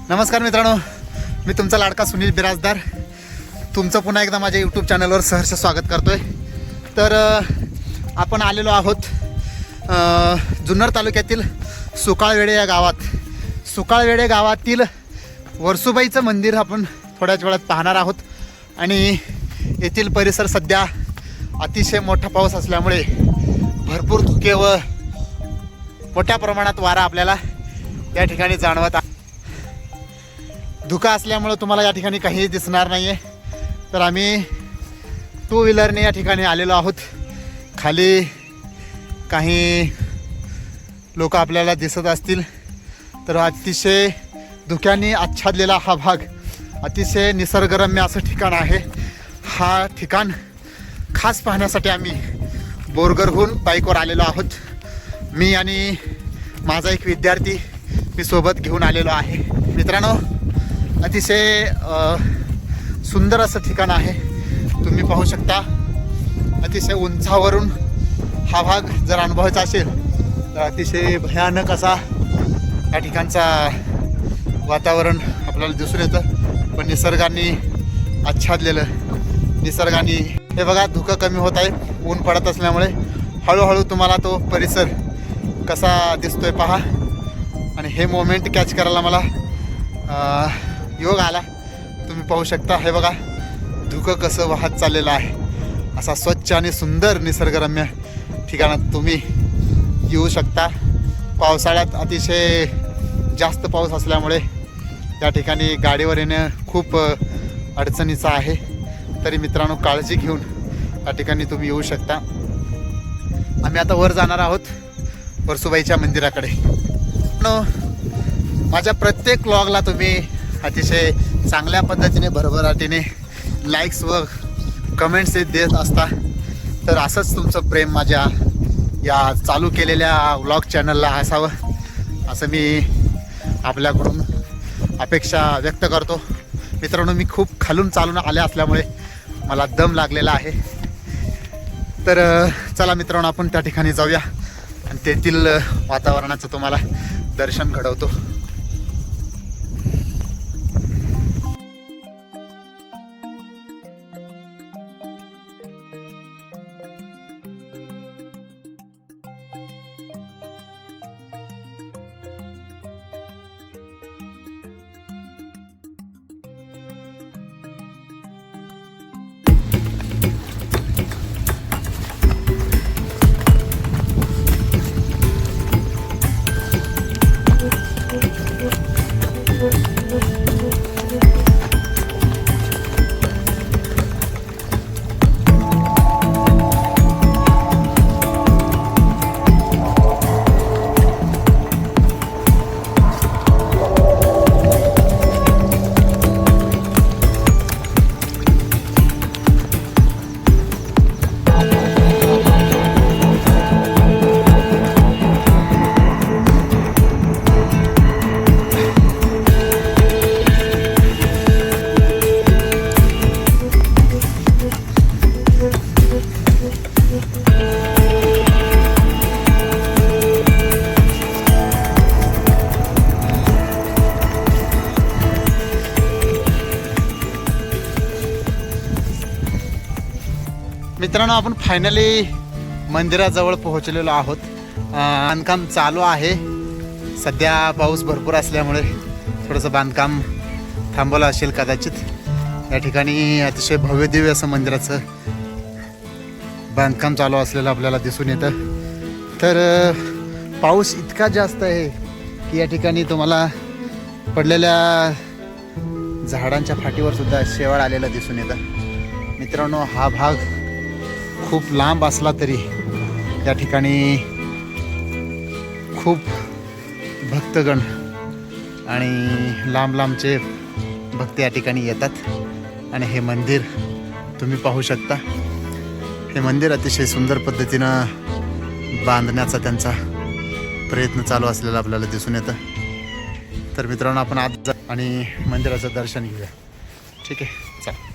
नमस्कार मित्रांनो, मी तुमचा लाडका सुनील बिराजदार तुमचं पुन्हा एकदा माझ्या यूट्यूब चॅनलवर सहर्ष स्वागत करतोय। तर आपण आलेलो आहोत जुन्नर तालुक्यातील सुकाळवेडे या गावात। सुकाळवेडे गावातील वर्सुबाईचं मंदिर आपण थोड्याच वेळात पाहणार आहोत आणि येथील परिसर सध्या अतिशय मोठा पाऊस असल्यामुळे भरपूर धुके व मोठ्या प्रमाणात वारा आपल्याला या ठिकाणी जाणवत आहे। धुका असल्यामुळे तुम्हाला या ठिकाणी काही दिसणार नाही आहे। तर आम्ही टू व्हीलरने या ठिकाणी आलेलो आहोत। खाली काही लोक आपल्याला दिसत असतील। तर अतिशय धुक्याने आच्छादलेला हा भाग अतिशय निसर्गरम्य असं ठिकाण आहे। हा ठिकाण खास पाहण्यासाठी आम्ही बोरगरहून बाईकवर आलेलो आहोत। मी आणि माझा एक विद्यार्थी मी सोबत घेऊन आलेलो आहे। मित्रांनो, अतिशय सुंदर असं ठिकाण आहे। तुम्ही पाहू शकता अतिशय उंचावरून हा भाग जर अनुभवायचा असेल तर अतिशय भयानक असा या ठिकाणचा वातावरण आपल्याला दिसून येतं। पण निसर्गाने आच्छादलेलं, निसर्गाने हे बघा धुकं कमी होत आहे ऊन पडत असल्यामुळे। हळूहळू तुम्हाला तो परिसर कसा दिसतोय पहा। आणि हे मोमेंट कॅच करायला मला योग आला। तुम्ही पाहू शकता हे बघा धुकं कसं वाहत चाललेलं आहे। असा स्वच्छ आणि सुंदर निसर्गरम्य ठिकाणात तुम्ही येऊ शकता। पावसाळ्यात अतिशय जास्त पाऊस असल्यामुळे या ठिकाणी गाडीवर येणं खूप अडचणीचं आहे। तरी मित्रांनो, काळजी घेऊन या ठिकाणी तुम्ही येऊ शकता। आम्ही आता वर जाणार आहोत वर्सुबाईच्या मंदिराकडे। माझ्या प्रत्येक व्लॉगला तुम्ही अतिशय चांगल्या पद्धतीने भरभराटीने लाईक्स व कमेंट्स देत असता। तर असंच तुमचं प्रेम माझ्या या चालू केलेल्या व्लॉग चॅनलला असावं असं मी आपल्याकडून अपेक्षा व्यक्त करतो। मित्रांनो, मी खूप खालून चालून आले असल्यामुळे मला दम लागलेला आहे। तर चला मित्रांनो, आपण त्या ठिकाणी जाऊया आणि तेथील वातावरणाचं तुम्हाला दर्शन घडवतो। मित्रांनो, आपण फायनली मंदिराजवळ पोहोचलेलो आहोत। बांधकाम चालू आहे। सध्या पाऊस भरपूर असल्यामुळे थोडंसं बांधकाम थांबवलं असेल कदाचित। या ठिकाणी अतिशय भव्यदिव्य असं मंदिराचं बांधकाम चालू असलेलं आपल्याला दिसून येतं। तर पाऊस इतका जास्त आहे की या ठिकाणी तुम्हाला पडलेल्या झाडांच्या फाटीवर सुद्धा शेवाळ आलेलं दिसून येतं। मित्रांनो, हा भाग खूप लांब असला तरी या ठिकाणी खूप भक्तगण आणि लांब लांबचे भक्त या ठिकाणी येतात। आणि हे मंदिर तुम्ही पाहू शकता। हे मंदिर अतिशय सुंदर पद्धतीनं बांधण्याचा त्यांचा प्रयत्न चालू असलेला आपल्याला दिसून येतं। तर मित्रांनो, आपण आज आणि मंदिराचं दर्शन घेऊया। ठीक आहे, चला।